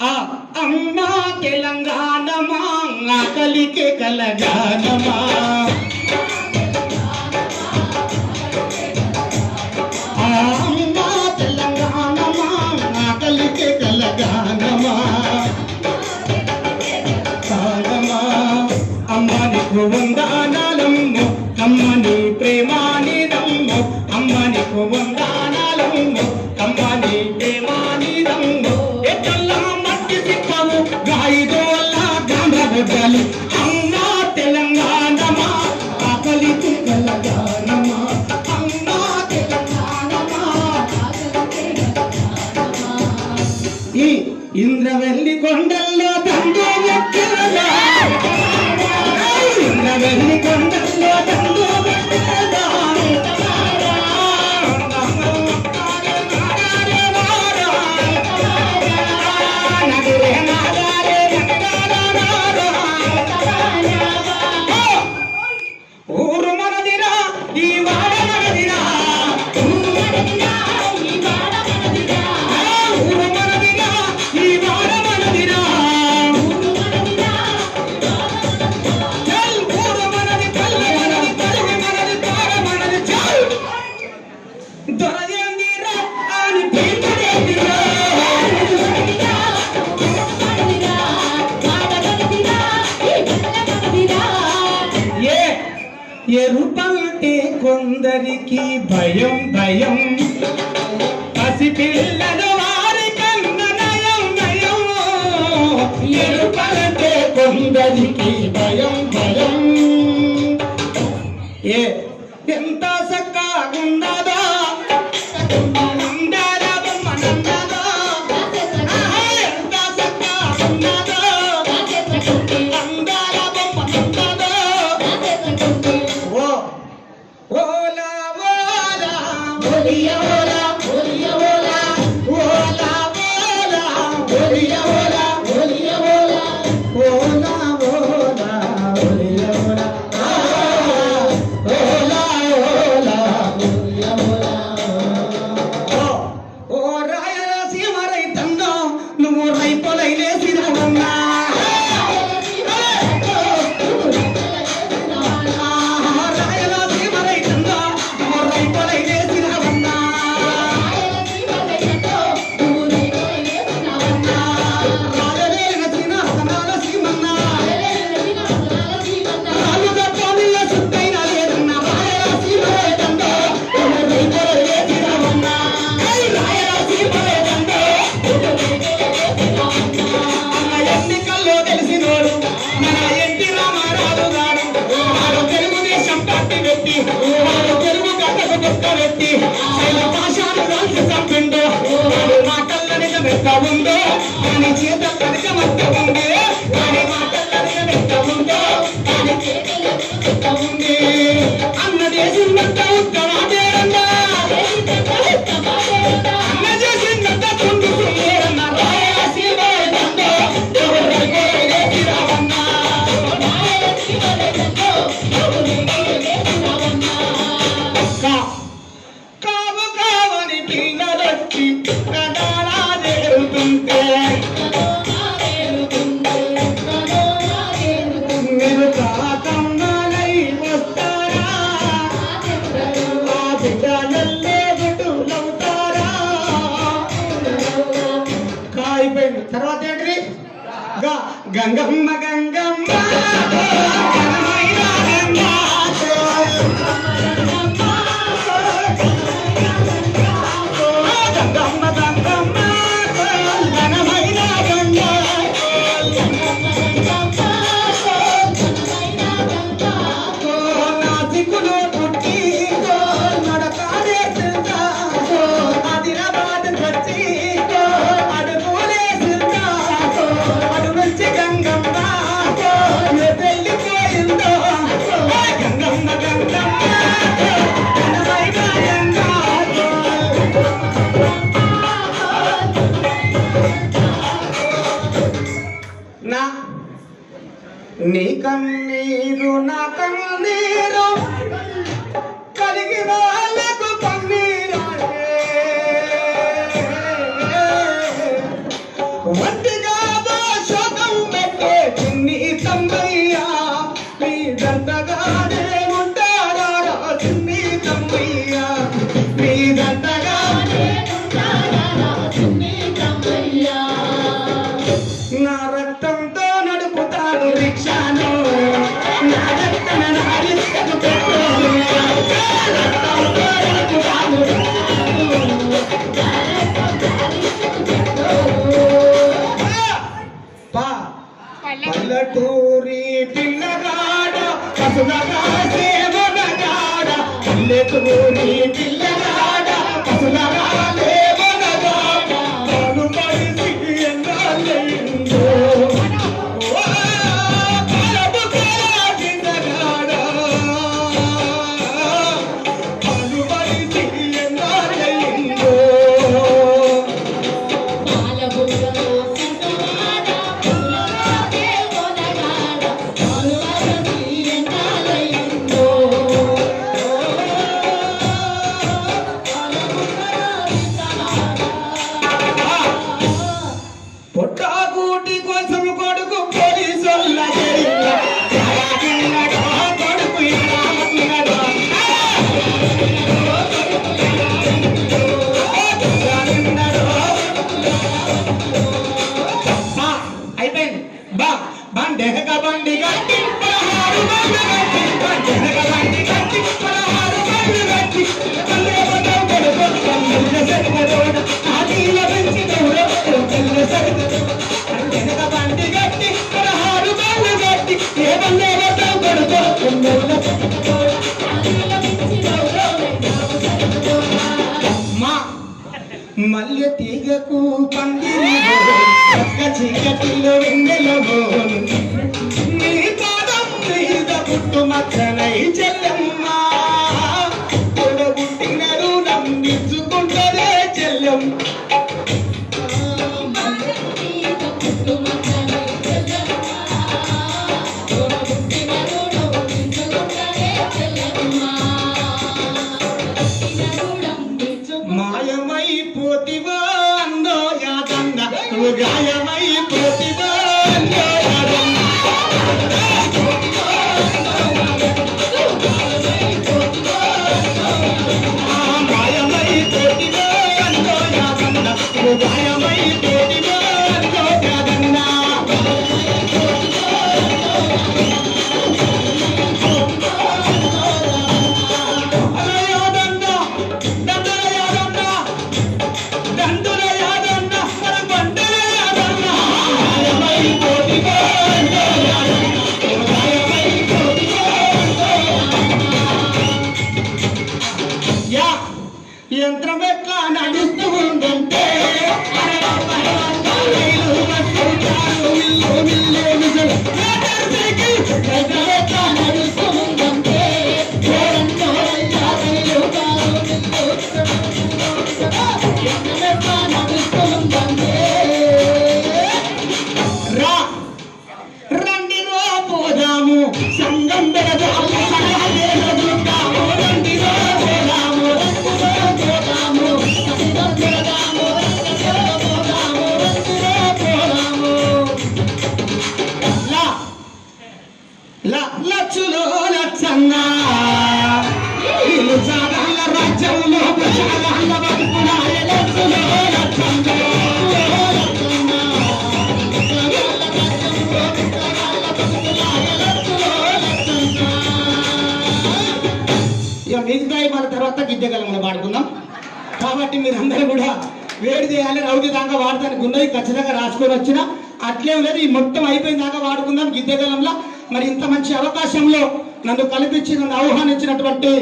అమ్మా తెలంగాణమా ఆకలికే కలగానమా అమ్మా తెలంగాణమా ఆకలికే కలగానమా అమ్మ నీకు వందనాలమ్ము అమ్మని ప్రేమానిదమ్ము అమ్మ నీకు వందనాలమ్ము అమ్మని ప్రేమానిదమ్ము ఎట్లా మట్టి సిక్కము గాయిదోళ్ళ గమగలి అమ్మ తెలంగాణమా ఆకలికి కలగానమా అమ్మ తెలంగాణమా ఈ ఇంద్రవెల్లి కొండల్లో దండు ఎక్కలగా ఇంద్రవెల్లి కొండల్లో దండు ఎక్కలగా ఊరు మనదిరా ఈ వాడ మనదిరా ఊరు మనదిరా ఈ వాడ మనదిరా ఊరు మనదిరా ఈ వాడ మనదిరా ఊరు మనది పల్లె మనది తల్లి మనది తార మనది చాలు దొరదేందిరా అని పీకుడేందిరా ఎరుపంటే కొందరికి భయం భయం పసిపిల్లల వారి కన్న నయం నయం ఎరుపంటే కొందరికి భయం భయం ఎంత సక్కగున్నదా అందాల బొమ్మనందదా ఎంత సక్కగున్నదా అందాల బొమ్మనందదా ఓలా ఓలా ఓలియా ఓలా ఓలియా ఓలా ఓలా ఓలా ఓలియా ఓలా ఓలియా ఓలా ఓలా ఓలా ఓలియా ఓలా ఓలా ఓలా ఓలియా ఓలా ఓ రాయలసీమ రైతన్నా నువ్వు రైతులై లేసినవన్నా ఉందో అని చేత కనకమత్త ఉంది అని మాటలనక ఉందో అని చేత ఉంది అన్న చేసినంత ఉత్తమాటేరన్నా అన్న చేసినంత తుండు సుమేరన్నా రాయలసీమ దండో ఎవరికో లేచిరావన్నా రాయలసీమ దండో లేచిరావన్నా కావు కావని పిల్లలొచ్చి మీరు కాకమ్మలై వస్తారా ఆ బిడ్డలల్లే బిడ్డలవుతారా కాయిపోయింది తర్వాత ఏంటి గంగమ్మ గంగమ్మ నీ కన్నీరు నా కన్నీరు కలిగి వాళ్ళకు కన్నీరు వంటిగా పండెగ బండి గట్టి పదహారు బండ్లు గట్టి పండెగ బండి గట్టి పదహారు బండ్లు గట్టి పల్లె కొడుకు కన్నుల సరిగదోడ ఆదిల పెంచి దూర కన్నుల సరిగదోడ పండెగ బండి గట్టి పదహారు బండ్లు గట్టి ఏ పల్లె కొడుకు కన్నుల సరిగదోడ ఆదిల పెంచి దూర మా మల్లె తీగకు పందిరిలో ఒక్క చీకటిలో వెన్నెలవో నీ పాదం మీద పుట్టు మచ్చనై చెల్లెమ్మ తొడగుట్టిన రుణం నిచ్చుకుంటదే చెల్లెం మాయమైపోతివో అందో యాదన్న నువ్వు గాయమైపోతివో అందో యాదన్న మాయమైపోతివో అందో యాదన్న నువ్వు గాయమైపోతివో అందో యాదన్న యంత్రం ఎట్లా నడుస్తూ ఉందంటే ఎట్లా నడుస్తూ ఉందంటే రా రండి రో పోదాము సంగం పెడదాము రండి రో పోదాము లచ్చులో లచ్చన్నా ఇల్లు జాగాల రాజ్యంలో జాగాల బతుకునాయ లచ్చులో లచ్చన్నా ఇక మిగతాయి మన తర్వాత గిద్దెగలంలో పాడుకుందాం కాబట్టి మీరందరూ కూడా వేడి చేయాలి రౌడీ దాకా వాడటానికి ఉన్నది ఖచ్చితంగా రాసుకొని వచ్చిన అట్లేం లేదు ఈ మొత్తం అయిపోయిన దాకా వాడుకుందాం గిద్దెగలంలో మరి ఇంత మంచి అవకాశంలో నన్ను కల్పించి నన్ను ఆహ్వానించినటువంటి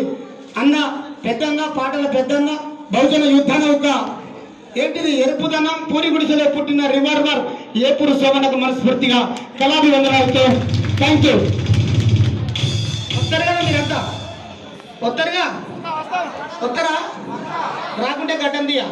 అన్న పెద్దన్న పాటల పెద్దన్న బహుజన యుద్ధ నౌక ఏంటిది ఎరుపుదనం పూరి గుడిసెలో పుట్టిన రివాల్వర్ ఏపూరు శోభనకు మనస్ఫూర్తిగా కళాభివందనాలతో థ్యాంక్ యూ. వస్తారు కదా మీరంతా వస్తారుగా వస్తారా రాకుంటే గడ్డం దియా